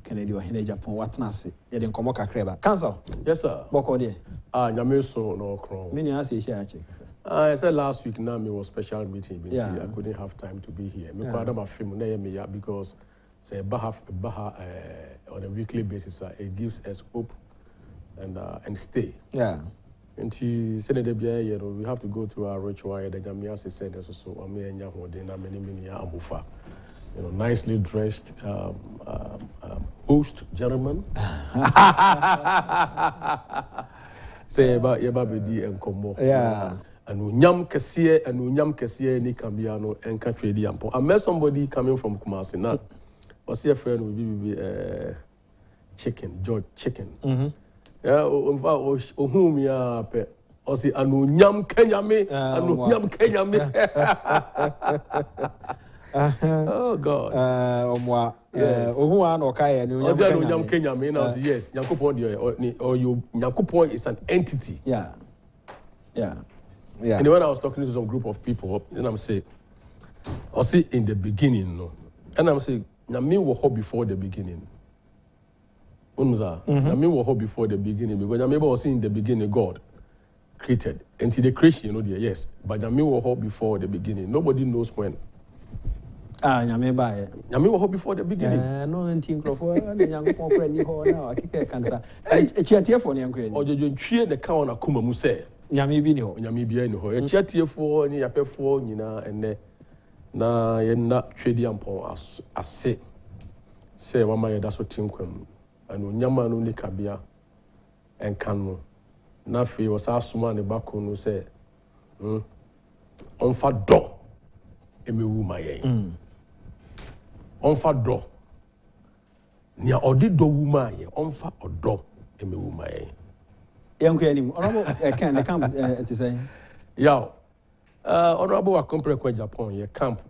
Kennedy or Agyapong what nasi. You didn't come creba. Cancel. Yes, sir. Boko de. Nyamiso no crown. Many I say share check. I said last week now me was special meeting. Yeah. I couldn't have time to be here. Me kwada my film na because say baha on a weekly basis it gives us hope and stay. Yeah. And she said that we have to go through our ritual. The Jamiasi said so. I mean, many amufa. You know, nicely dressed host gentlemen. Say about Yababedi and Komo. Yeah. And Unyam Kessie, ni Cambiano, and Katredi Ampo. I met somebody coming from Kumasi. Now, was your friend will be chicken, George Chicken. Yeah, whom ya pe. Or see, Anunyam Kenyame, Anunyam Kenyame. Oh God. Yes, Yakupon is an entity. Yeah. And when I was talking to some group of people, then I'm saying, I see in the beginning, no. And I'm saying, Yami was before the beginning. Yami was before the beginning because Yami was in the beginning God created. Until the creation, yes. But Yami was before the beginning. Nobody knows when. Yami was before the beginning. No, and think of young people now. I can't say. A chat for young queen. Or you cheer the cow on a kuma muse. Yami Bino. Yami Bieno. A chat here for any upper for, and na you're not trading upon as say one my that's what Tinquem and Yaman only cabia and cano. Nafi was asked man the back who said, on fat dog, emi woman. On fat dog. Near Odi do woman, on fat or dog, emi woman. Young Queen, can come to say. Yow, honorable accompany Agyapong, your camp,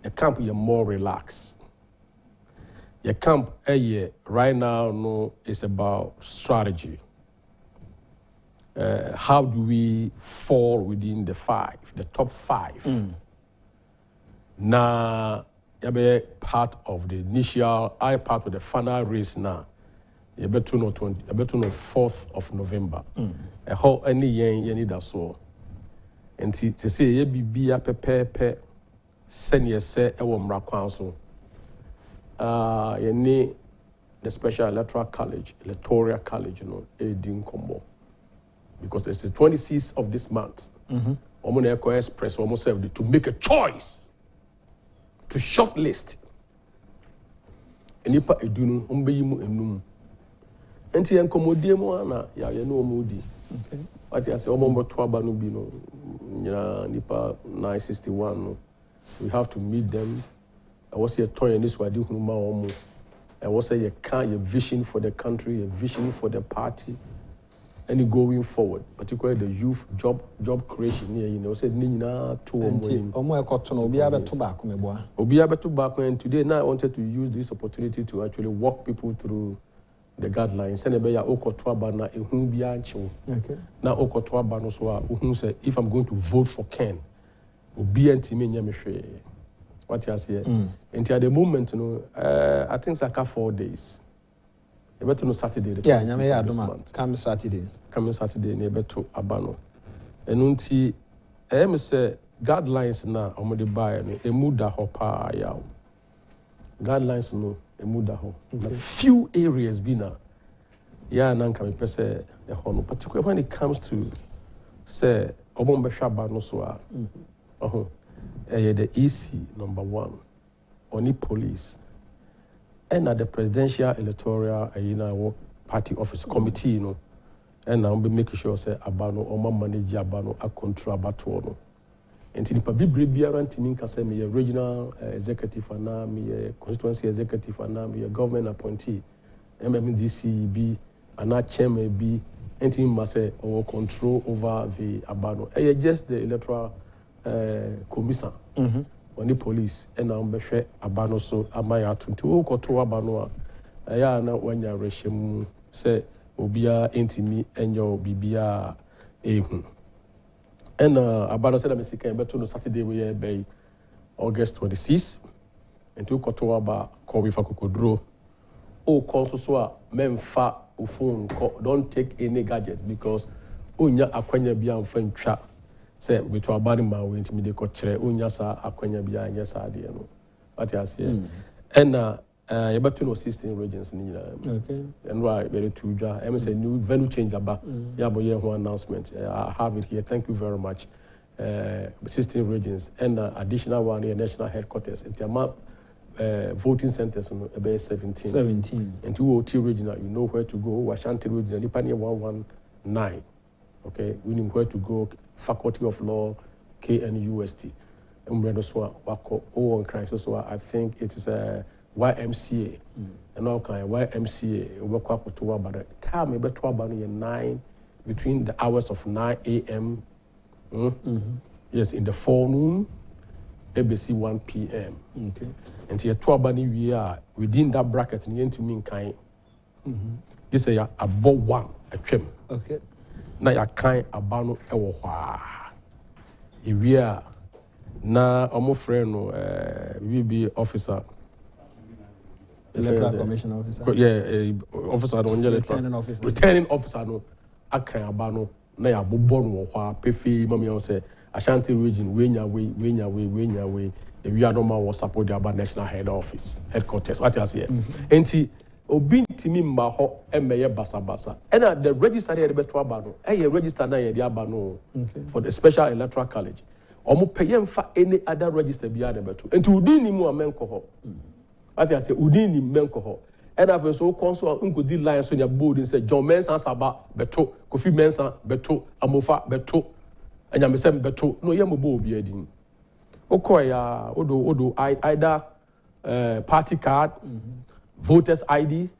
the camp, you're more relaxed. Your camp, right now, no, it's about strategy. How do we fall within the top five? Now, you're part of the initial, part of the final race now. You better know 4th of November. A whole any you need that so. And to say you be a pepe send you say a woman council. You need the special electoral college, Edin Combo. Because it's the 26th of this month. Omo express almost to make a choice to shortlist. Enipa edunu ombeyimu enum. Enti enkomodie mu ana ya no omodi. Okay. What I say omombo to aba no bi no nyina nipa 961 no. We have to meet them. I was here toy this wadi huma omo. I was say your vision for the country, your vision for the party. And going forward, particularly the youth job creation here, said Nina to Obiabeto and today now I wanted to use this opportunity to actually walk people through the guidelines. Okay. Now so if I'm going to vote for Ken, what you say? And at the moment, I think it's like 4 days. You better know Saturday. Come Saturday, you better abano. And until I say guidelines now, I'm going to buy a muda hopa yaw. Guidelines no, a muda ho. A few areas be now. Yeah, nan can be say a hono. Particularly when it comes to say Obombe Shaba no so. The EC #1, only police. And at the presidential electoral party office committee, and I'll be making sure say abano or manage abano a control abatuono. And in Pabi Biaran Timinka say me a regional executive and me constituency executive and me a government appointee, MMDC and a chairman be, and him must say or control over the abano. Just the electoral commission. On the police and I'm befe abano so amaya tuntu okoto abano a ya na wanya rehemu se obia entimi enyo bibia ehu and abano said I'm sick beto no Saturday we be August 26 and to koto aba ko bifa kokodro o konso so a memfa o phone don't take any gadgets because onya akwanya bia mfa ntwa say we to abari ma we ntimi de ko kire onya sa akwanya bia anya sa de no what you say and you better know 16 regions ni okay and right very to ja I say new venue change aba ya bo ye ho announcement I have it here thank you very much 16 regions and additional one here national headquarters in terms voting centers about 17 and 202 regional you know where to go Ashanti regional Nipani 119 okay we know where to go faculty of law KNUST umbrella so wako on crisis so I think it is a YMCA and all kind YMCA we Kwaku to about the time we to about 9 between the hours of 9 a.m. Yes in the forenoon ABC 1 p.m. Okay. And here to about we are within that bracket and to mean kind. This is above 1 a trim. Okay. Now ya kind abano ewo hwa. We are na omo friend no we be officer electoral commission officer. Yeah, officer on returning officer no akan abano na ya bobon wo hwa pefi mama say Ashanti region we nya we we are normal was support the about national headquarters what you say enti obi ntimi mba ho emeye basabasa and the register here beto aba no register na ye aba no for the special electoral college omo peye mfa any other register bia de beto enti udin ni mu amenko ho what you say udin ni menko ho and after so consul nkodi line so nya board say John Mensa Saba beto Kofi Mensa beto Amofa beto anyamesem beto no ye mobo obi adin okoya odo either party card voters ID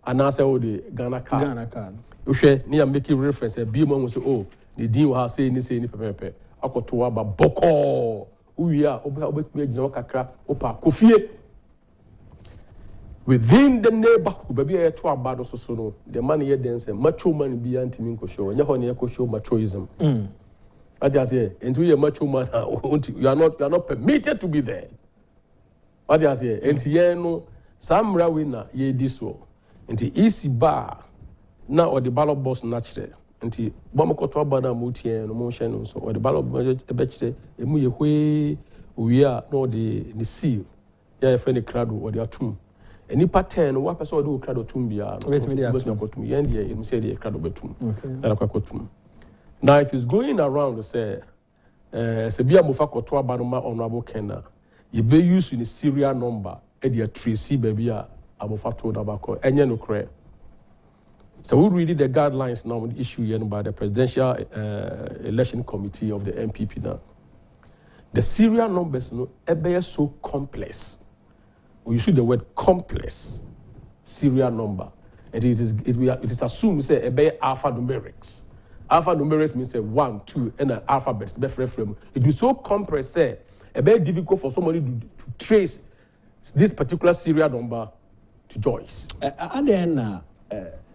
and also the Ghana card you share near making reference be mo say oh the din wa say ni pepepe akoto aba boko we are obetumi agina kakra opa kofie within the neighborhood baby e to aba so no the man here then say macho man bi antimi nko show nya ho ne ko show machoism what you say into your macho man you are not permitted to be there what you say enti ye no samra winner ye diso enti easy bar na or the ballot box natural enti bomokoto aba na mutie no mo hye no so or the ballot box e be kire emu ye hwe owia na the seal ya ye fene krado or the atum eni pattern wa pese o de krado tum bia no betu akotum ye ndie emu se de krado betum na akotum now it is going around to say se bia mo fa koto aba no ma honorable Kenna you be use in the serial number e dey trace baby a abofa to da ba ko enye no kre so we read the guidelines now the issue here by the presidential election committee of the MPP now the serial numbers no e be so complex we use the word complex serial number and it is assumed say e be alphanumerics. Alphanumerics means 1 2 and an alphabet be frame it is so complex say a very difficult for somebody to trace this particular serial number to Joyce. And then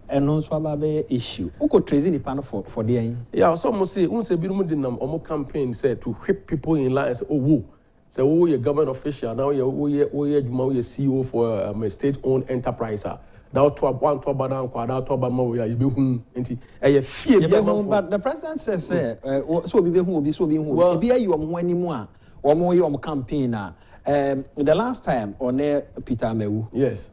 and also about issue. Who could trace the panel for the yeah, some say birumu dinam omo campaign say to whip people in line and say, oh whoa. Say oh you're government official now you're CEO for a state-owned enterprise. Now to one to banana now to banana you be enti e fear but the president says so be who be so be who be you am anymore or more your campaign the last time on Peter Amewu yes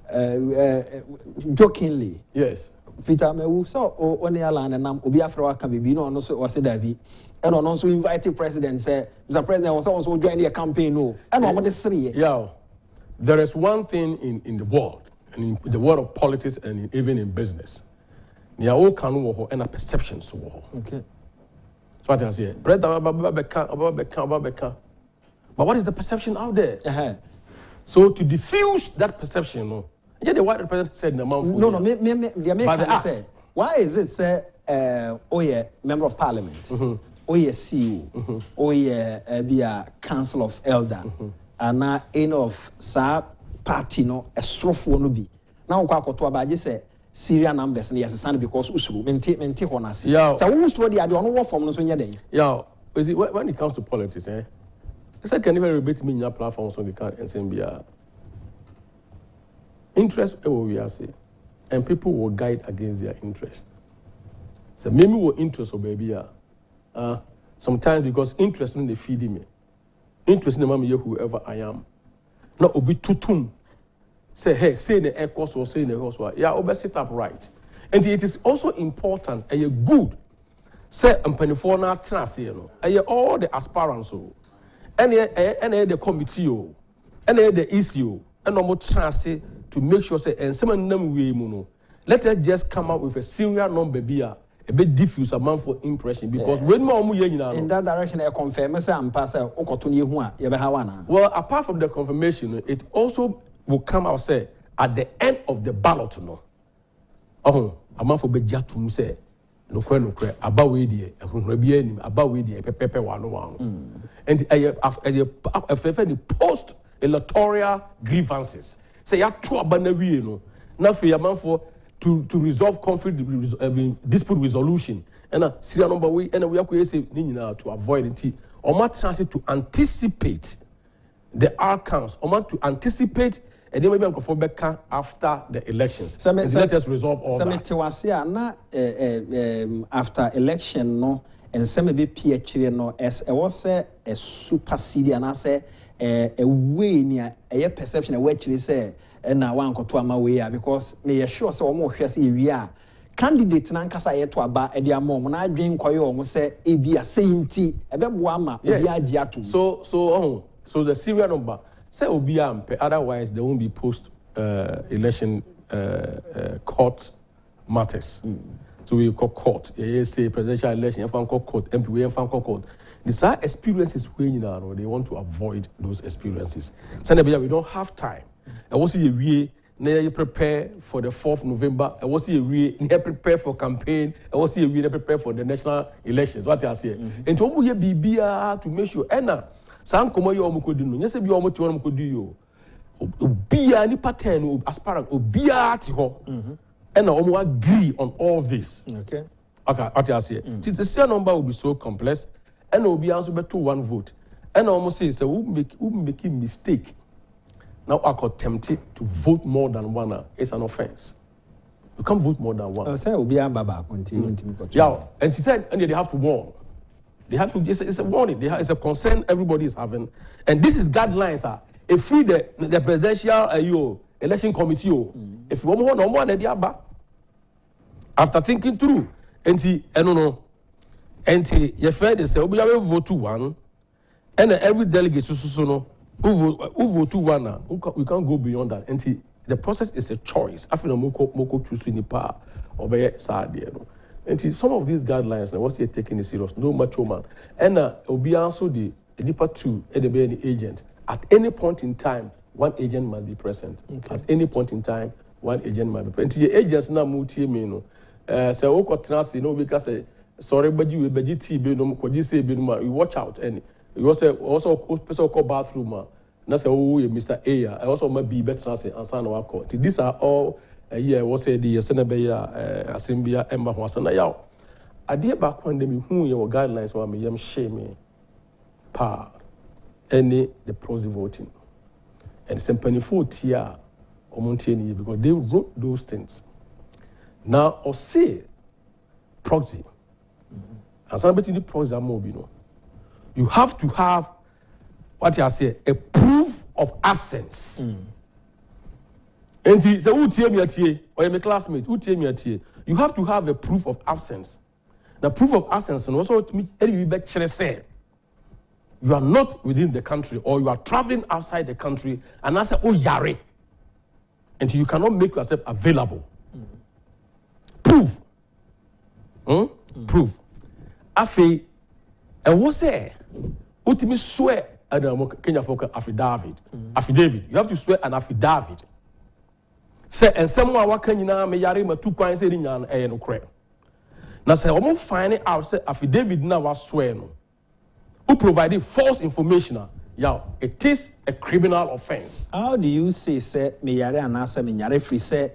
jokingly yes Peter Amewu so on the land and obi afro aka be no no so was David and on also invited president say Mr. President was also join the campaign no and on the three yeah there is one thing in the world and in the world of politics and even in business near all can wo and a perception so okay so what I say president about but what is the perception out there so to diffuse that perception no yeah the white president said the amount no me the American say why is it say oh yeah member of parliament oh yeah CEO oh yeah be a council of elder and any of sa party no a strofo no bi now kwakoto abaje say serial numbers na yes because usuru menti honase so usuru dey ade ono wo form no so nya dey yeah is it when it comes to politics it's like can never rebate me in your platform so they can't send Interest we are say, and people will guide against their interest. So maybe we interest or baby sometimes because interest in the feeding me, interest in the mommy whoever I am. Not obi tutum. Say hey, say in the air course or say in the house. Yeah, obi sit up right. And it is also important and you good. Say for na trust you know. All the aspirants and the committee and the issue and no more trust to make sure say and some them we no. Let us just come up with a serial number be a bit diffuse amount for impression because when more in that direction I confirm say am pass okotuni hu a ye be ha wana. Well, apart from the confirmation, it also will come out say at the end of the ballot no. Amount for be jatum say no kwe aba we die ehunhura bi anim aba we die pepepe wano and a post electoral grievances say ya to aba na wie no na fe amount for to resolve conflict dispute resolution and serial number we and we akwe say ni nyina to avoid it or ma chance to anticipate the outcomes or to anticipate and then maybe I'm going to after the elections. Let us resolve all that. After election, no, and some maybe PhD no, as I was a supersede and I say a way near a perception of what you say, and now one go to a way because me assure so almost we are candidate nankasa yet to about a dear mom. When I drink quite almost say it be a sainty, a bit wama, so the serial number. Say Obiampe, otherwise there won't be post-election court matters. So we call court. Say presidential election, if I call court, MP, if I call court. These are experiences when they want to avoid those experiences. So we don't have time. I was a way you prepare for the 4th November. I was a way you prepare for campaign. I was a way you prepare for the national elections. What I say, and to make sure Sam komo yo omukodi no nyese bi omoto no mukodi yo obia ni pattern aspirant obia ti ho and omo agree on all this okay what I say the serial number will be so complex and obia also beto one vote and omo say we make a mistake now I got tempted to vote more than one it's an offense. You can't vote more than one. Say obia baba continue. Yeah, and she said and they have to warn. They have to. It's a warning. It's a concern everybody is having, and this is guidelines. If free the presidential election committee, if you want no more than the after thinking through, and your friend is say we have vote to one, and every delegate who vote to one. We can't go beyond that. And the process is a choice. After the moko choose in the power, or be sad. And some of these guidelines, now what's here taking it serious? No macho man. And will be also the deeper two, and there be any agent. At any point in time, one agent must be present. Okay. At any point in time, one agent must be present. The agents now multi no. So we got trans, because sorry, but you be GT, no, could you say, you watch out, and you also call bathroom. Now say, oh, Mr. A. I also might be better and sign our court. These are all. Was the Senabeya Assembly Emma Wasana Yaw. I dear back when them who your guidelines were me, shame any the proxy voting. And some penny 40 year or Montaigne because they wrote those things. Now, or say proxy. And somebody in the proxy are mobile. You have to have what I say a proof of absence. And he said, or my classmate, you have to have a proof of absence. The proof of absence, and also to me, say you are not within the country or you are traveling outside the country, and I say, oh, yare. And you cannot make yourself available. Proof. Proof. Afi, and what's there? Ultimate swear, Kenya folk affidavit. Affidavit. You have to swear an affidavit. Say and someone working na me yare ma 2 kwan say ni nyan e no kre na say omo find out say affidavit na wa swear no who provided false information it is a criminal offense. How do you say me yare anasa me yare free say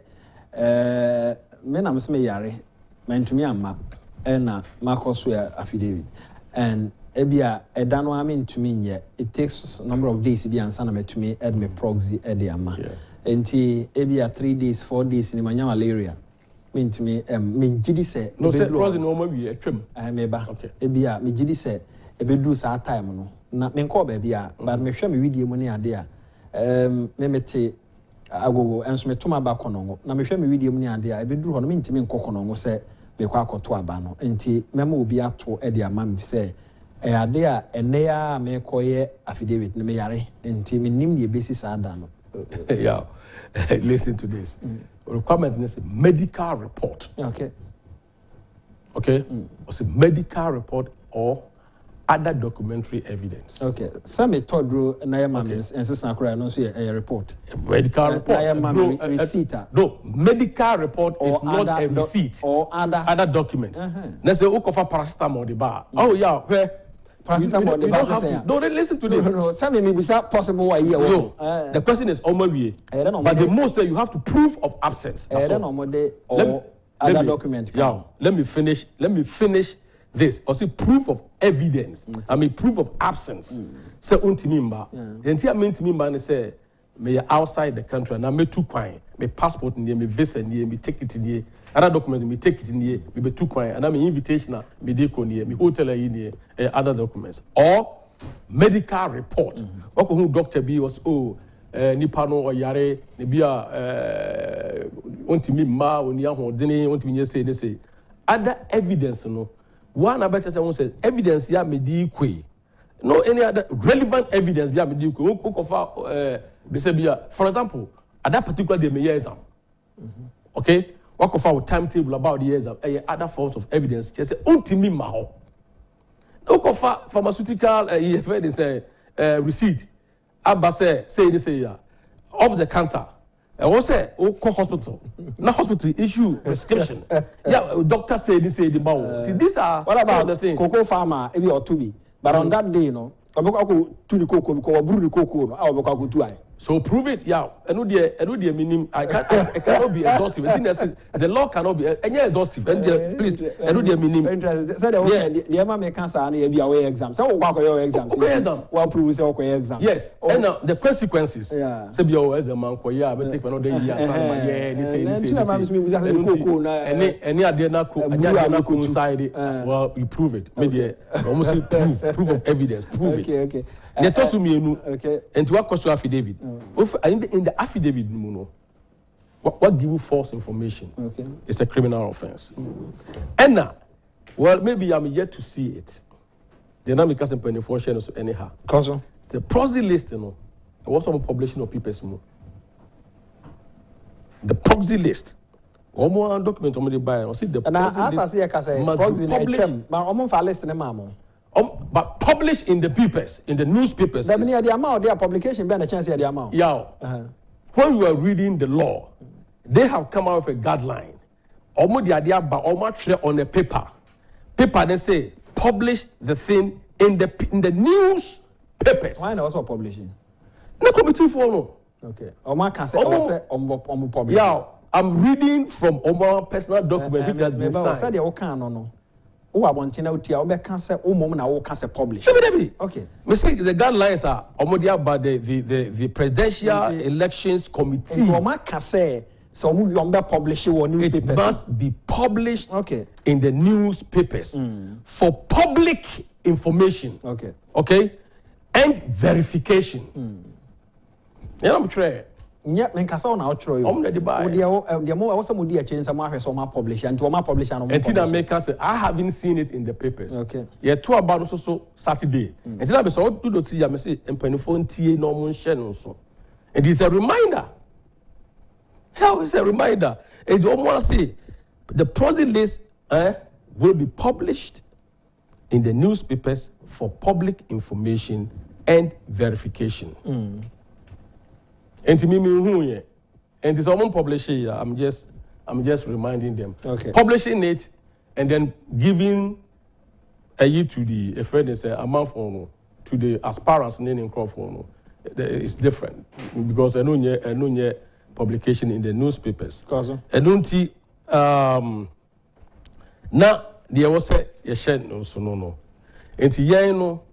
me na me yare mentumi amma na mako swear affidavit and ebia edano ami ntumi nye it takes a number of days bi ansa na metumi add me proxy e de amma enti ebia 3 days 4 days ni manya malaria mentimi menjidi se no say crossing no ma wi atwam meba ebia menjidi se ebeduru sa time no na menko ba bia but mehwe me video mu ne ade a memete agogo enso metoma ba konongo na mehwe me video mu ne ade a ebeduru ho no mentimi nkokonongo se bekwa akoto aba no enti mema obi ato e de ama me se ade a ene ya mekoye affidavit ne me yare enti menim ne besi sa ada no yeah. Listen to this. Requirement is a medical report. Okay. Okay? It's a medical report or other documentary evidence. Okay. Some todro na ya mames ensesa akura no so a report. Medical report. Na ya mames receipt. No, medical report is not a receipt or other document. Let's say ukofa paracetamol the bar. Oh yeah, where paracetamol the bar. No, listen to this. No, some maybe possible a year. No, the question is omowie. But the most you have to proof of absence. Or other document. Yeah, let me finish this. Or see proof of evidence. I mean proof of absence. Say untimimba. The entire mean timimba and say me outside the country and I me 2 kwai. Me passport in me visa in me ticket in other document me take it in here, me 2 kwai and I me invitation me deko in me hotel in other documents. Or medical report. Wako who doctor B was nipa no oyare ne bia untimimba oni ahodene untiminye say other evidence no one about say evidence ya me di kwe no any other relevant evidence bia me di kwe okofa for example at that particular day me year exam okay okofa with timetable about the exam other forms of evidence just say untimi ma ho okofa pharmaceutical say receipt aba say this ya of the counter was say hospital na hospital issue prescription yeah doctor say this say the bow these are what about the things cocoa farmer ebi or to be but on that day no obeko to the cocoa because buru the cocoa no obeko to ai so prove it yeah eno dey meaning I cannot be exhaustive the law cannot be exhaustive and please eno dey meaning interesting say the ema me cancer na be away exam say we go your exam we prove say we exam yes and now the consequences say be your exam man ko yeah be take another year this any ade na ko inside well you prove it media almost proof of evidence prove it okay they toss me okay and what cost affidavit in the affidavit what give you false information it's a criminal offense and now well maybe I'm yet to see it the dynamic as in penetration so anyhow cause it's a proxy list what's some publishing of people's the proxy list more document on the buy or see the proxy list proxy but list but published in the papers, in the newspapers. That means the amount their publication be a chance the amount. Yeah. When you are reading the law, they have come out with a guideline. Almost the idea about almost on a paper. Paper they say publish the thing in the newspapers. Why not also publishing? No committee for no. Okay. Oma can say publish. Yeah. I'm reading from Oma personal document which has been signed. Say the can no. Who are wanting out here? We can say, mom now can say publish. Okay. We say the guidelines are already about the presidential elections committee. So we can say, so we publish your newspapers. It must be published in the newspapers for public information. Okay, and verification. Yeah, I'm trying. Yeah, men kasa on outro you. The more also mudi a change some publish and to publish and I haven't seen it in the papers. Okay. Yeah, 2 about also Saturday. And then I saw do see ya say empanifo tie no share no so. And it's a reminder. How is a reminder? It's almost say the proxy list will be published in the newspapers for public information and verification. And to me, and it's almost publishing. I'm just reminding them. Okay. Publishing it and then giving a year to the friend is a month or to the aspirants in Crawford. It's different because I know publication in the newspapers. I don't see now there was a shed no so no. And yeah no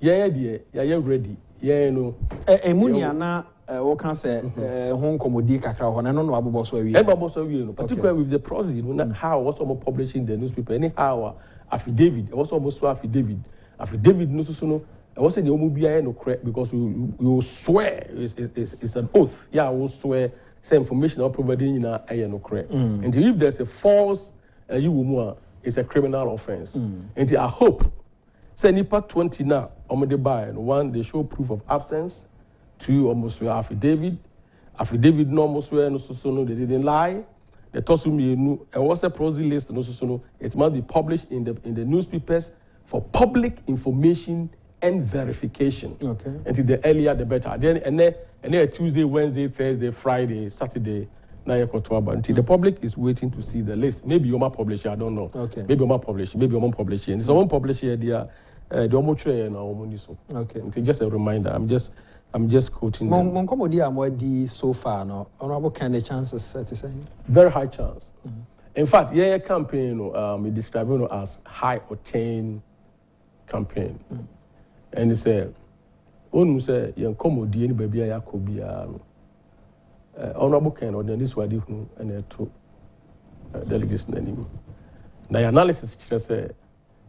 yeah ready yeah no. Emunia na what can say home commodity kakra ho na no abobo so awie. Abobo so awie no, particularly with the process, you know, how was almost publishing the newspaper anyhow affidavit, it was almost so affidavit no so no. I was saying the Omubia no correct because you swear it's an oath. Yeah, I will swear say information or providing in a no correct. And if there's a false it's a criminal offense. And I hope say nipa 20 now omede buy one they show proof of absence, two almost swear affidavit no almost swear no so no they didn't lie. The tosumi I was a prosy list no so no it must be published in the newspapers for public information and verification. Okay. Until the earlier the better. Then and then Tuesday, Wednesday, Thursday, Friday, Saturday, until the public is waiting to see the list. Maybe you're my publisher, I don't know. Okay. Maybe you're my publisher, maybe you're my publisher. And someone publisher there, the Omotre and Omoniso. Okay. Until just a reminder. I'm just quoting. Mon comedy am so far no. Honorable kind of chances to say. Very high chance. In fact, yeah, campaign we describe it as high octane campaign. And he said, "Onu say yen komo di any baby ya kobia no. Honorable Ken or this wadi hu and to delegates nanim. Na analysis say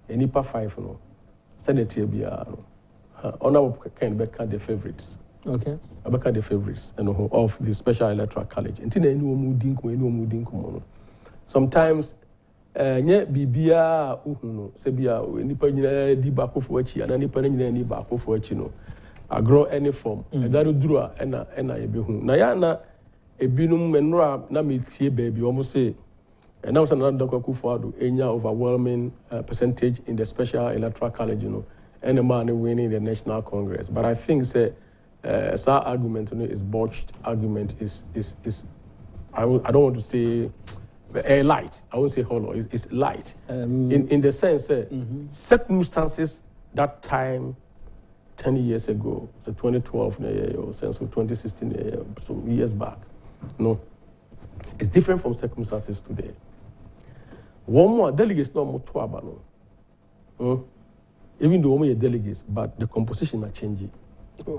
any pa 5 no. Senate bia no. Honorable Ken be the favorites. Okay. Abeka the favorites and of the special electoral college. Until any omudin ko sometimes nye bibia uhuno se bia nipa nyina di ba akufo-addo ana nipa nyina ni ba akufo-addo no agro any form edaro duru a na yebehu na ya na ebinum menura na metie baby omo say na was na akufo-addo enya overwhelming percentage in the special electoral college, you know, and a man winning the national congress. But I think say sir argument, you know, is botched argument is I don't want to say light. I won't say hollow. It's light. In the sense that circumstances that time, 10 years ago, so 2012, or since 2016, some years back, no, it's different from circumstances today. One more delegates no more to even though we are delegates, but the composition are changing.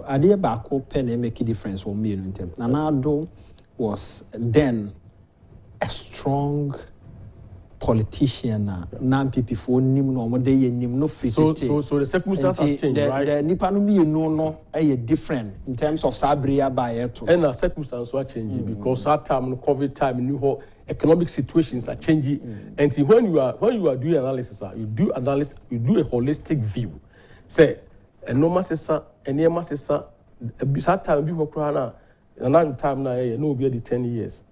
Idea back pen make a difference for me in terms. Nanado was then a strong politician nan people for nim no mo dey nim no fit. So the circumstances has changed, right? The nipa no me no different in terms of sabria by it. And the circumstances are changing because that time, COVID time, new economic situations are changing. And when you are doing analysis, you do a holistic view. Say no masesa, any masesa, that time be for another time now no be the 10 years.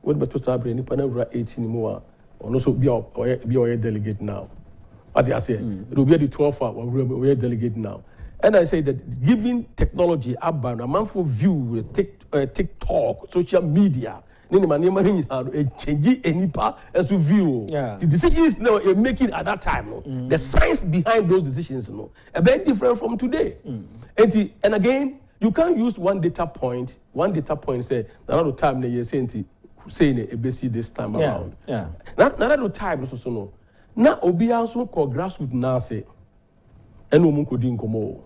What about to sabre any panel 18 more or also be a delegate now. What I say, it will be the 12 or we are delegate now. And I say that giving technology a mindful view, TikTok, social media, change any part as to view. The decisions now you're making at that time, the science behind those decisions, a bit different from today. And again, you can't use one data point say another time you're saying ABC this time around. Not time so no. Na obi also call grassroots na say eno mu kodi nkomo.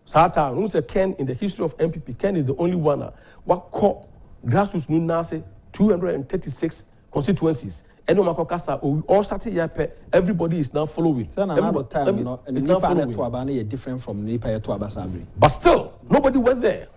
Sata no say Ken in the history of MPP, Ken is the only one what call grassroots no na say 236 constituencies. Eno makokasa all started here everybody is now following. So another time no nipa na to aba na different from nipa to aba sabri. But still nobody went there.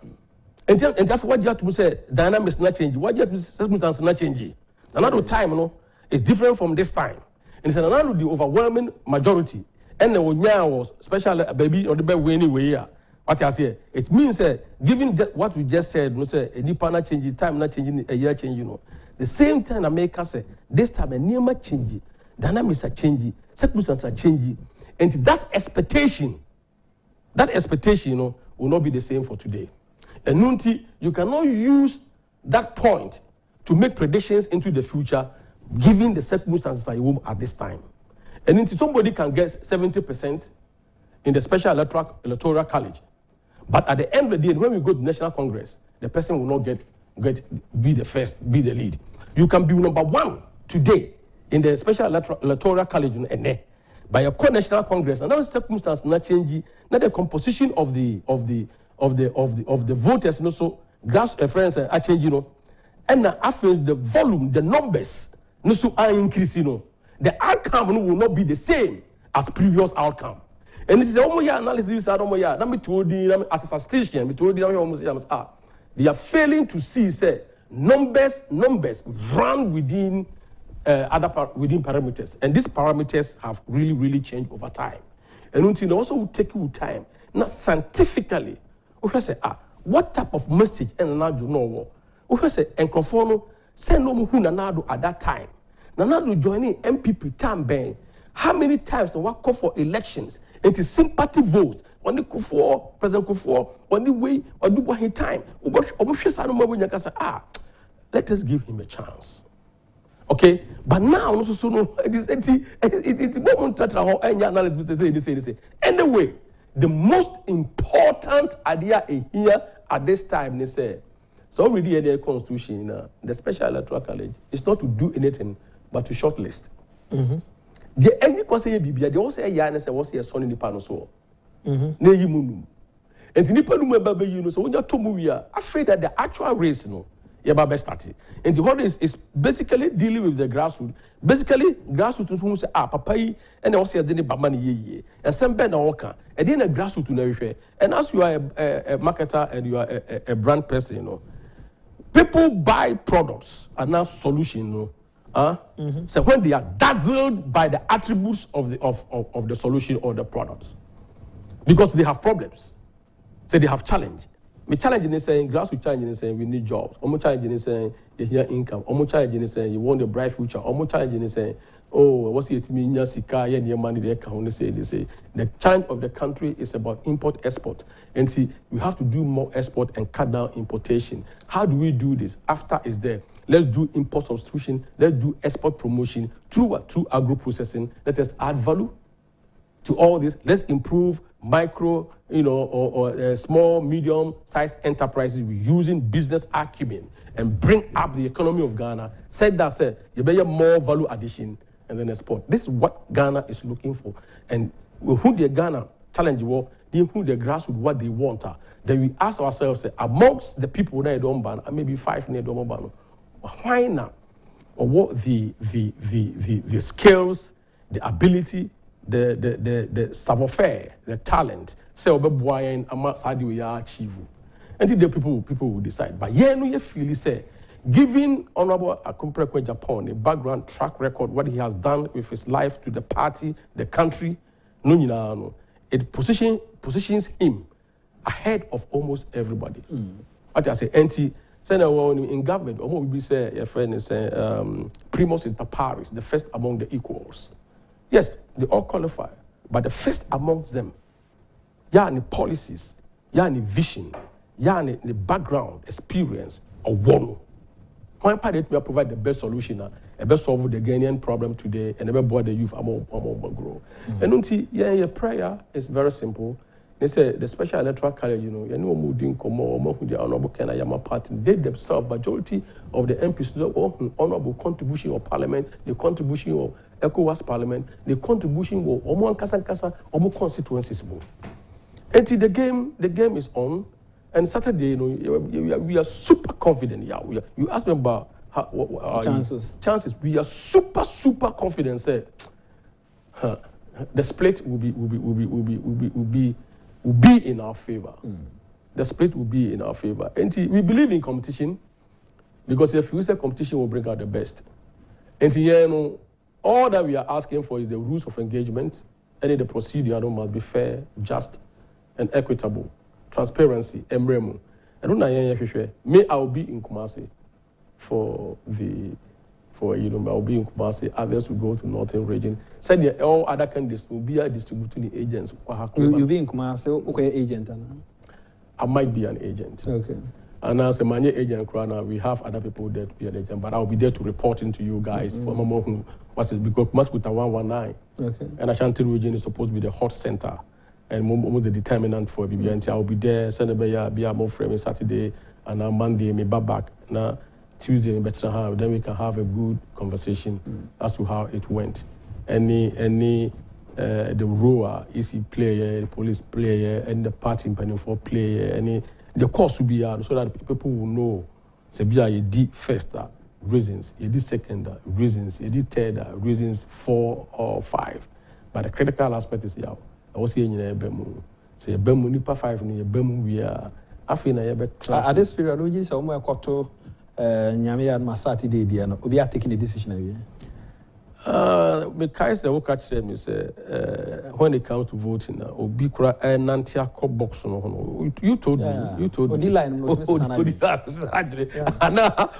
And therefore, what you have to say, dynamics not changing. What you have to say, circumstances not changing. Another time, is different from this time. And it's another the overwhelming majority. And the one was special baby or the best way anyway. What I say, it means given what we just said, no say a nipa not changing, time not changing, a year changing. The same time America say this time a near much changing, dynamics are changing, circumstances are changing, and that expectation, will not be the same for today. And Nunti, you cannot use that point to make predictions into the future, given the circumstances at this time. And until somebody can get 70% in the special electoral college, but at the end of the day, when we go to National Congress, the person will not be the first, be the lead. You can be number 1 today in the special electoral college, by a co-national Congress, and now circumstances not changing, not the composition of the voters, so grass friends are changing, and after the volume, the numbers, no so are increasing, the outcome will not be the same as previous outcome. And this is almost analysis. I don't know. Let me told you as a statistician. Me told you almost they are failing to see say numbers run within within parameters, and these parameters have really changed over time. And until also will take you time. Now scientifically, we say what type of message and now do know what? We say encrofono say no who nanado at that time. Nanado joining MPP time bang. How many times do we call for elections? It is sympathy vote on the Kufuor, President Kufuor, on the way, or do what he time. Let us give him a chance. Okay? But now, also, no, it's moment that how any analysis say. Anyway, the most important idea here at this time, they say, so already in the Constitution, the Special Electoral College is not to do anything but to shortlist. The any question bibia they also say ya na say what's your son in the panel so na yi munum enti nipa nu maba yi no so wonya to mu wi a afraid that the actual race no ye ba start enti what is basically dealing with the grassroots. Basically grassroots who say papa yi and also say the baba na ye and some be na woka e dey na grassroots na hwehwe. And as you are a marketer and you are a brand person, you know, people buy products and now solution, you know. So when they are dazzled by the attributes of the solution or the products, because they have problems, so they have challenge. Me challenge is saying grassroots challenge is saying we need jobs. Omo challenge is saying you hear income. Omo challenge is saying you want a bright future. Omo challenge is saying what's it mean? Sika ye money they can say the challenge of the country is about import export. And see, we have to do more export and cut down importation. How do we do this? After is there. Let's do import substitution. Let's do export promotion through what? Through agro processing. Let us add value to all this. Let's improve micro, or small, medium-sized enterprises using business acumen and bring up the economy of Ghana. Said you better more value addition and then export. This is what Ghana is looking for. And who the Ghana challenge who the grassroots what they want. Then we ask ourselves, amongst the people that don't ban, maybe 5 near don't ban. Why not? Or what the skills, the ability, the savoir-faire, the talent, say obebuayen amount we are achieve. And the people will decide. But yeah, no, you feel say, giving Honorable Agyapong a background track record, what he has done with his life to the party, the country, it positions him ahead of almost everybody. What I say, in government, we be say your friend is primus inter pares, the first among the equals. Yes, they all qualify, but the first amongst them, any policies, any vision, the background, experience, or one. Why part it will provide the best solution, a best solve the Ghanaian problem today, and never board the youth among grow. And until your prayer is very simple. They say the Special Electoral College, you know moving Komo, the Honorable Kenayama Party, they themselves, majority of the MPs, the honorable contribution of Parliament, the contribution of ECOWAS Parliament, the contribution of Omo Kasa, Omo constituencies. And the game is on. And Saturday, we are super confident. Yeah, you ask me about chances. Chances. We are super confident. Say, the split will be in our favor. The split will be in our favor. And we believe in competition because if we say competition will bring out the best. And all that we are asking for is the rules of engagement, and the procedure must be fair, just, and equitable. Transparency, embremo. I don't know. May I will be in Kumasi I'll be in Kumasi. Others will go to Northern region. Said all other candidates will be distributing the agents. You'll be in Kumasi. Okay, agent. I might be an agent. Okay. And as a manager agent, we have other people there to be an agent, but I'll be there to report into you guys for what is because Kumasi with 119. Okay. And Ashanti region is supposed to be the hot center. And almost the determinant for BBNT. I'll be there. Sunday, be more frame Saturday, and on Monday, me back. Now Tuesday, we better have. Then we can have a good conversation as to how it went. The rower, EC player, the police player, and the party for player, the the course will be so that people will know. Say, you did first reasons, you did second reasons, you did third reasons, 4 or 5. But the critical aspect is I was saying in a bemu. Say a bemu nipa 5 ni a bemu we are. I feel at this period, we just almost got to Nyame and Masati Day, and we are taking a decision. Because the work actually me say when it comes to voting, obi kura nantia ko box no. You told me. You told me. Line no. Ana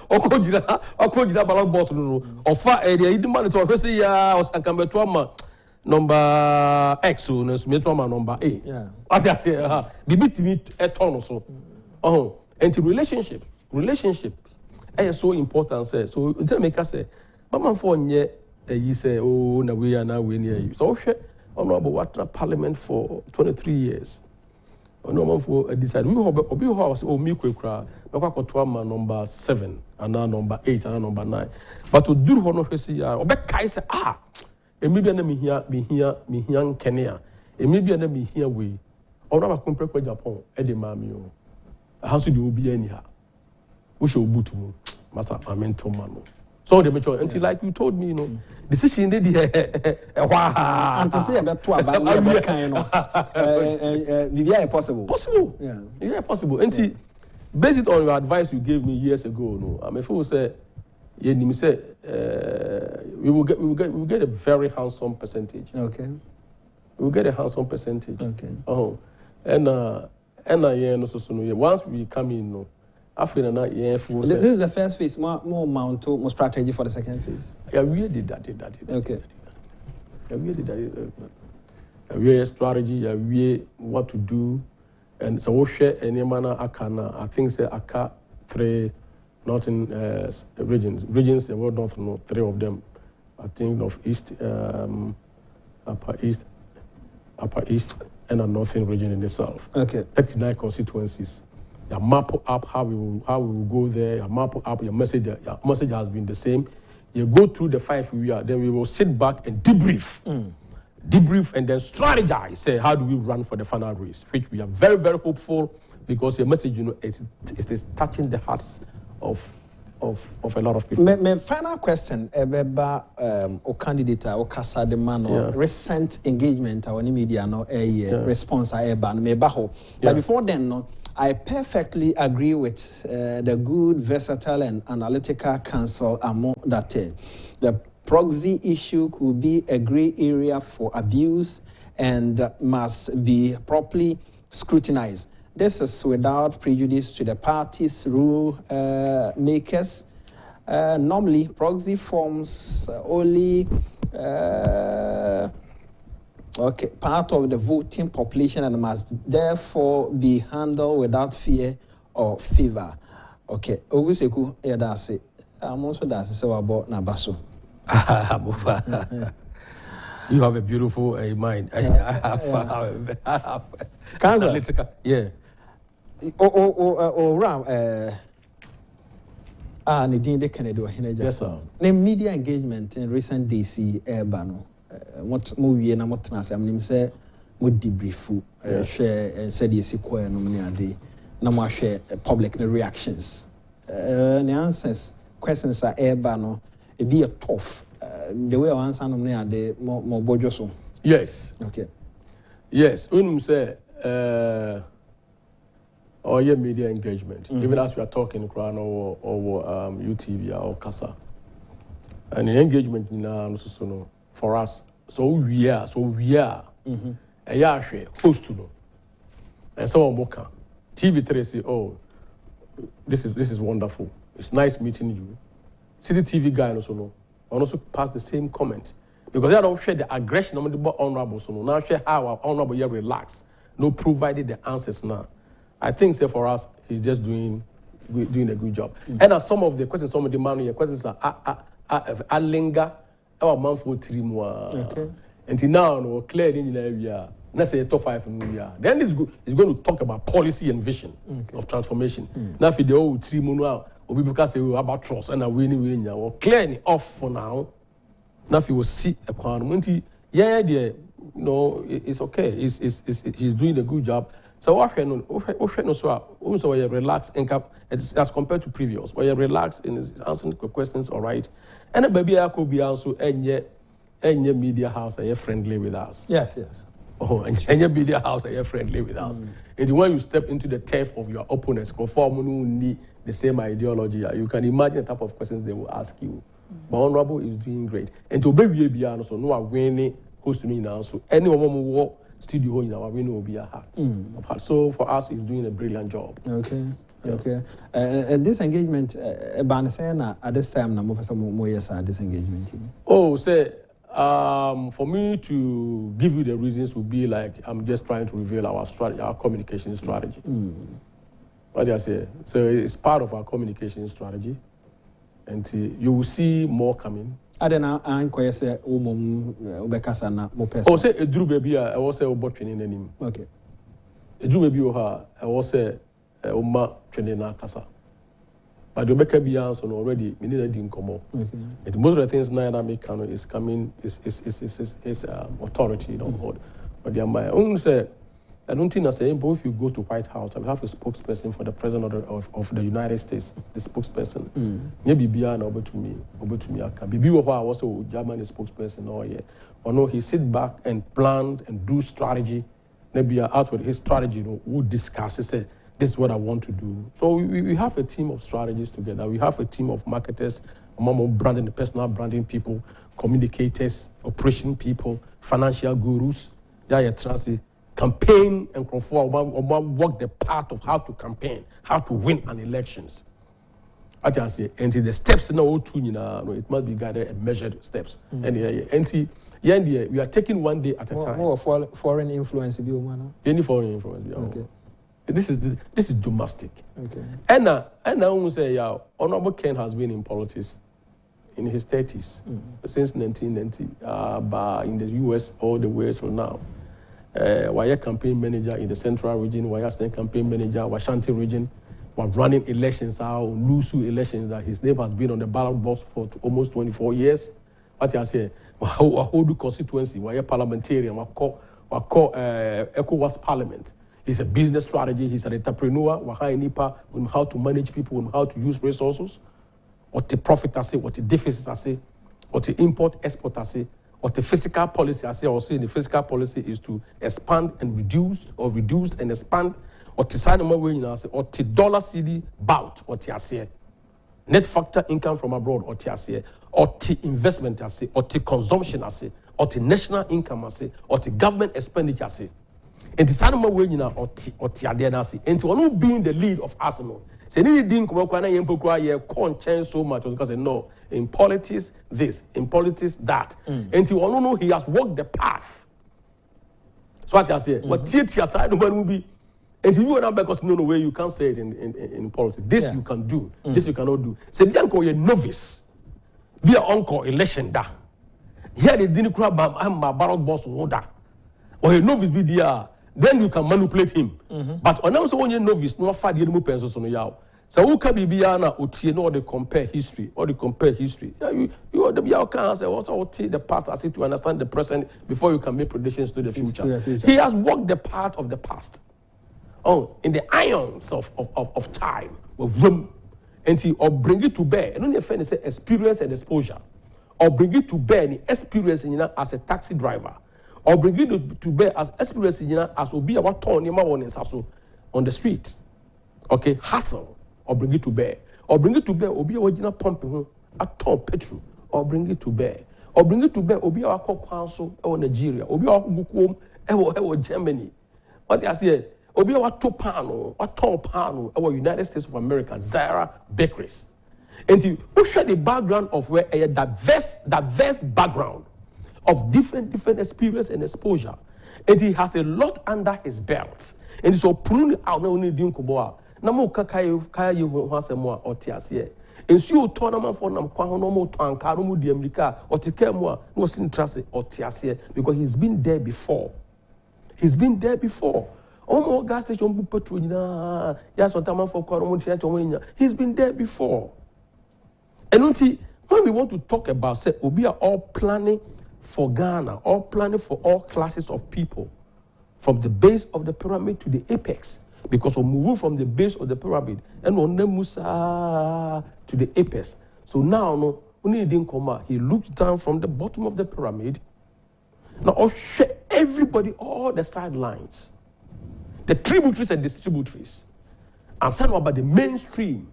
okojira ballot box no. Ofa area idima to say ya osankambeto ama number X no smeto ama number A. Yeah. What I say bibi timi eton so. And relationship is so important say. So tell me say mama for nye you say, oh, na we are now winning. So, honorable water parliament for 23 years. Honorable for decide. We have house or me quickra. We have number 7 and now number 8 and now number 9. But to do honor say, obe kai say maybe na me here Kenya. Maybe na me here we. Honorable compare Agyapong Edemami o. How should you be anyhow? We should boot mu. Masa amento mano. So the mature until like you told me, decision did and to say about 2 about we kind possible. Possible. Yeah, possible. Until based on your advice you gave me years ago, I'm a say you say we will get a very handsome percentage. Okay. We will get a handsome percentage. Okay. And once we come in, this is the first phase. More amount to more strategy for the second phase. Yeah, we did that. Okay. Yeah, we did that. We strategy. We what to do, and so we share any manner. I think say aka 3 northern regions. Regions there were not 3 of them. I think of east, upper east, and a northern region in the south. Okay. 39 constituencies. You map up how we will go there. You map up your message. Your message has been the same. You go through the 5 we are. Then we will sit back and debrief, and then strategize. Say how do we run for the final race? Which we are very very hopeful because your message, it is touching the hearts of a lot of people. My final question about o candidate o kasa de man or recent engagement our media no response but before then I perfectly agree with the good, versatile, and analytical counsel Amoh Darteh. The proxy issue could be a gray area for abuse and must be properly scrutinized. This is without prejudice to the party's rule makers. Normally, proxy forms only part of the voting population and must therefore be handled without fear or favor. Okay, Oguseku, that's it. I'm also that's so about Nabaso. You have a beautiful mind. I have Cancer. Yeah. Nadine Canada. Yes, sir. The media engagement in recent days, Bano. What movie and what I say, would debrief, share and said yes, no money no more share public reactions. The answers, questions are bano, it be a tough. The way I answer no money are more bojoso. Yes. Okay. Yes. Say, or your media engagement, even as we are talking, Crown or UTV or Casa, and the engagement now for us. So we are a yashe host to know. And some moka TV3 say, oh, this is wonderful. It's nice meeting you. City TV guy also know. And also pass the same comment. Because they don't share the aggression of the honorable so now share how our honorable here relax. No provided the answers now. I think say for us, he's just doing a good job. And as some of the questions, some of the money questions are linger. Our man for 3 more. Okay. Until now, no clear in the area. Let's say top 5 in the year. Then it's going to talk about policy and vision of transformation. Now, if the old 3 more, or people can say about trust and a winning, or clearly off for now. Now, if you will see a quantity, it's okay. He's doing a good job. So what no so also you relax income as compared to previous, where you relax in answering questions, all right. And a baby I could be also any media house are friendly with us. Yes. Oh, and any media house are friendly with us. And when you step into the turf of your opponents, conform need the same ideology, you can imagine the type of questions they will ask you. But Honorable is doing great. And to be so no winning host me now. So anyone who walk studio in our winning will be a heart. So for us, he's doing a brilliant job. Okay. This engagement, at this time, I'm for some more years at this engagement. Oh, say, for me to give you the reasons would be like I'm just trying to reveal our strategy, our communication strategy. What do I say? So it's part of our communication strategy, and you will see more coming. I don't know. I'm quite say ubekasa na mo person. Oh, say a drew baby. I was say about training him. Okay. A drew baby oha. I was say uma training na kasa. But the Becca Beyonce already, we need a ding come up. Okay. Most of the things now that make is coming is authority on board. But they are my own say. I don't think I say, but if you go to White House, I have a spokesperson for the president of the United States, the spokesperson. Maybe Biana over to me. Bibi Oha was a German spokesperson or no, he sit back and plans and do strategy. Maybe out with his strategy, who discusses say, this is what I want to do. So we have a team of strategists together. We have a team of marketers, branding, personal branding people, communicators, operation people, financial gurus. Campaign and walk the path of how to campaign, how to win an elections. I just say, and the steps now it must be guided and measured steps. And we are taking one day at a time. More foreign influence, Any foreign influence. Okay. This is domestic. Okay. And I almost say, Honorable Ken has been in politics in his 30s since 1990, but in the U.S. all the way from now. Wire campaign manager in the central region, wire state campaign manager, Washanti region, was running elections, Lusu elections, that his name has been on the ballot box for almost 24 years. What I say, Wahodu constituency, wire parliamentarian, ECOWAS parliament. He's a business strategy, he's an entrepreneur, Wahai Nipa, how to manage people, how to use resources, what the profit I say, what the deficit I say, what the import export I say. Or the fiscal policy, I say, the fiscal policy is to expand and reduce and expand. Or the sign of way, or the dollar CD bout, or the net factor income from abroad, or the or the investment, or the consumption, or the national income, or the government expenditure, and the sign of way, or the and to one being the lead of Arsenal. Say, any didn't come up change so much because no. In politics, this. In politics, that. And he will know he has walked the path. So what I say, what TT aside will be, and you are not because no way you can't say it in politics. This you can do, this you cannot do. Say, Bianco, you're novice. Be an uncle election da. Here they didn't grab my ballot boss order. Or a novice be there, then you can manipulate him. But on also when you're novice, no fight the move pencils on you. So who can be Biana or they compare history Yeah, you are the Biana say also the past as it to understand the present before you can make predictions to the future. He has walked the path of the past. Oh, in the ions of time, and he or bring it to bear. And only friend say experience and exposure, or bring it to bear the experience as a taxi driver, or bring it to bear as experience as will be about turn on the street. Okay, hustle. Or bring it to bear. Or bring it to bear, or be original pumping at top petrol, or bring it to bear. Or bring it to bear, or be our council or Nigeria, or be our Bukum, or Germany. What I say, or be our Topano, or Topano, or United States of America, Zara Bakeries. And you share the background of where a diverse background of different experience and exposure. And he has a lot under his belt. And so pulling out not only doing Kuboa. Namo kaya you has a more or tiasie. And so tournament for Nam Kwahono to Ankarumu di America or Tikemwa was interested or tiasie because he's been there before. Almost gas station petrol, yes, or Taman for Kwaromu. He's been there before. And when we want to talk about say we are all planning for Ghana, all planning for all classes of people. from the base of the pyramid to the apex. Because we move from the base of the pyramid and on the Musa to the apex. So now, no, he looks down from the bottom of the pyramid. Now, I'll show everybody all the sidelines, the tributaries and distributaries, and some about the mainstream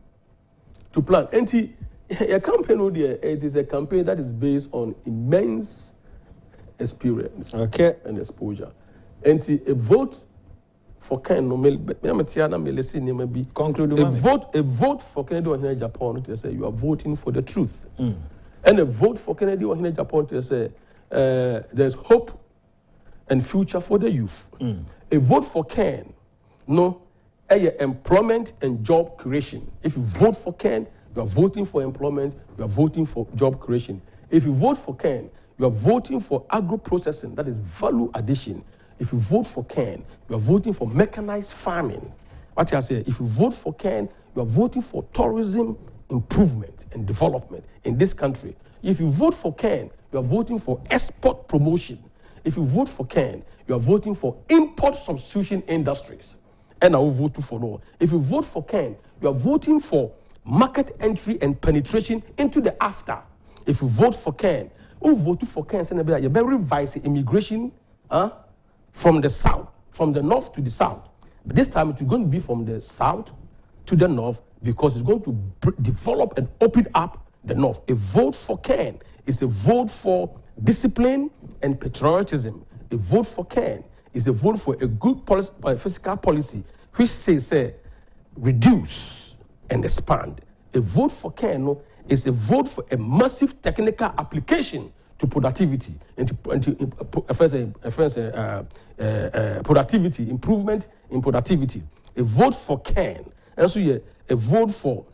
to plan. And a campaign, it is a campaign that is based on immense experience and exposure. And a vote for Ken, conclude a vote for Kennedy or Agyapong to say you are voting for the truth. And a vote for Kennedy or Agyapong to say there's hope and future for the youth. A vote for Ken, employment and job creation. If you vote for Ken, you are voting for employment, you are voting for job creation. If you vote for Ken, you are voting for agro-processing, that is value addition. If you vote for Ken, you are voting for mechanized farming. What I say, if you vote for Ken, you are voting for tourism improvement and development in this country. If you vote for Ken, you are voting for export promotion. If you vote for Ken, you are voting for import substitution industries. And I will vote for no. If you vote for Ken, you are voting for market entry and penetration into the after. If you vote for Ken, who vote for Ken, you better revise immigration from the south, from the north to the south. But this time it's going to be from the south to the north because it's going to develop and open up the north. A vote for Ken is a vote for discipline and patriotism. A vote for Ken is a vote for a good policy, fiscal policy, which says reduce and expand. A vote for Ken is a vote for a massive technical application to productivity and productivity, improvement in productivity. A vote for Ken, and so a vote for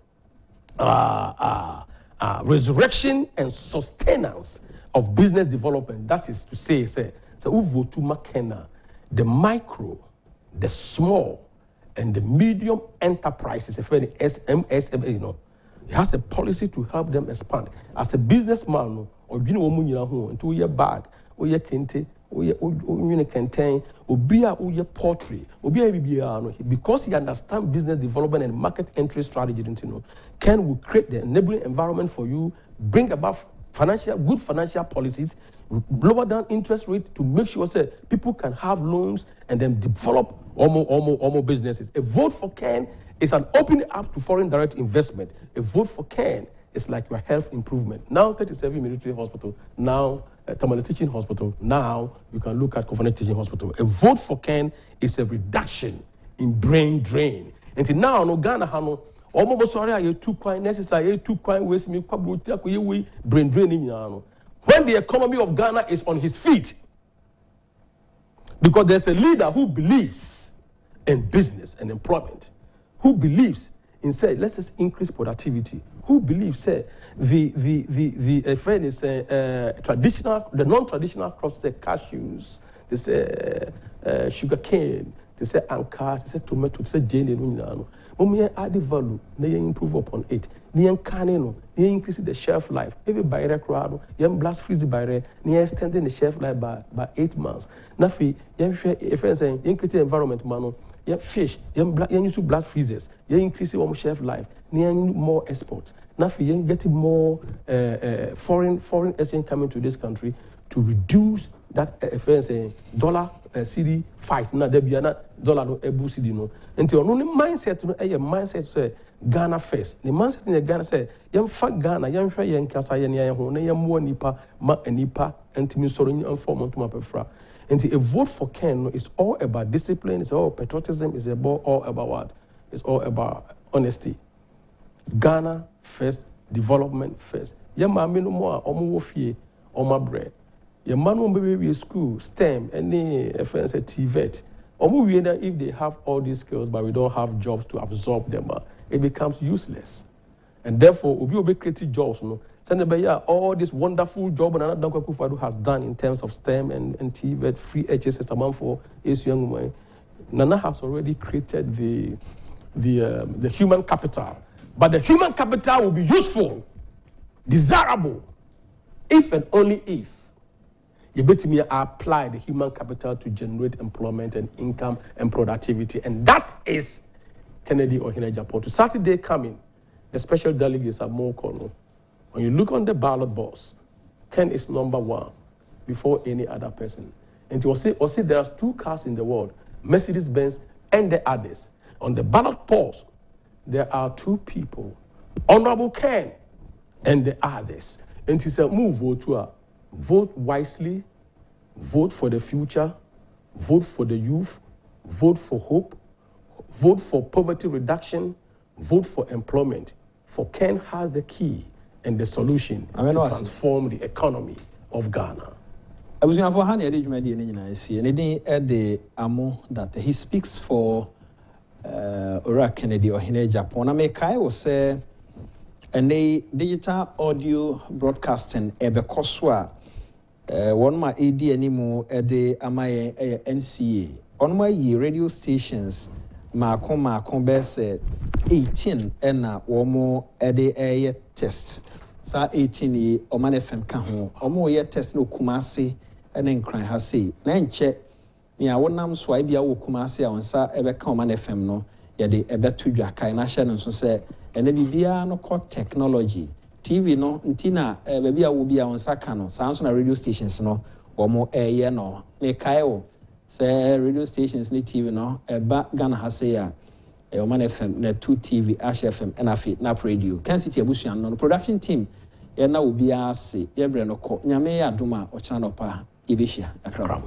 resurrection and sustenance of business development. That is to say, who vote to McKenna, the micro, the small, and the medium enterprises, SME, it has a policy to help them expand. As a businessman, or you know, into your bag, or your kente, or your contain, or be your pottery, or be because he understands business development and market entry strategy, Ken will create the enabling environment for you, bring about good financial policies, lower down interest rate to make sure that people can have loans and then develop almost businesses. A vote for Ken is an opening up to foreign direct investment. A vote for Ken is like your health improvement. Now 37 military hospital, now Tamale Teaching Hospital, now you can look at Covenant Teaching Hospital. A vote for Ken is a reduction in brain drain. Until now, no Ghana hano, almost sorry, you too quite necessary, too quite waste me, brain draining. When the economy of Ghana is on his feet, because there's a leader who believes in business and employment, who believes in say, let's just increase productivity, who believes say traditional, the non-traditional crops, say cashews, they say sugar cane, they say anka, they say tomato, they say jane, when we add the value, they improve upon it. They increase the shelf life. Every buyer crowd, young blast freeze buyer, near extending the shelf life by 8 months. Nafi, young saying increase the environment, mano. You fish, you use blast freezers, you increase your shelf life, you more exports. Now, you getting more foreign exchange coming to this country to reduce that dollar CD fight. Now, there be another dollar ebu CD no. Until only mindset no, mindset say Ghana first. The mindset in Ghana say, "Yam fat Ghana, yam share yam kasa yam yam ho, yam more nipa ma nipa, and timi sorry yam form onto my prefera." And a vote for Ken is all about discipline, it's all patriotism, it's all about what? It's all about honesty. Ghana first, development first. Your man no more omo my bread. Your man won't be school, STEM, any FNS TVET. If they have all these skills but we don't have jobs to absorb them, it becomes useless. And therefore, we'll be creating jobs, all this wonderful job and another Akufo-addo has done in terms of STEM and TVET, free HSS amount for his young man. Nana has already created the human capital. But the human capital will be useful, desirable, if and only if you bet me apply the human capital to generate employment and income and productivity. And that is Kennedy or Agyapong. To Saturday coming, the special delegates are more common. When you look on the ballot box, Ken is number 1 before any other person. And you see there are 2 cars in the world, Mercedes-Benz and the others. On the ballot box, there are 2 people, Honorable Ken and the others. And he said, move vote wisely, vote for the future, vote for the youth, vote for hope, vote for poverty reduction, vote for employment. For Ken has the key and the solution to transform the economy of Ghana. He speaks for Kennedy or Agyapong. I make I will say, and the digital audio broadcasting ebekoswa one my AD anymore the amaye NCA on my radio stations ma best 18 and womo ede test sa 18 ye Oman FM ka ho omo ye test no Kumasi and nkran ha say na nche ni a wonam so ai bia wo Kumasi a wonsa ebeka Oman FM no ye de ebeto dwakai na hye no so say ene bibia no call technology TV no ntina baby a wo bia wonsa ka no sa so na radio stations no womo ye no me kai wo say radio stations ni TV no eba Ghana ha say ya Oman FM na 2 TV Ash FM and afi na radio Kencity abusuan no production team ye na obi ase ye bre no ko nyame ya adoma o channel pa ibehia akra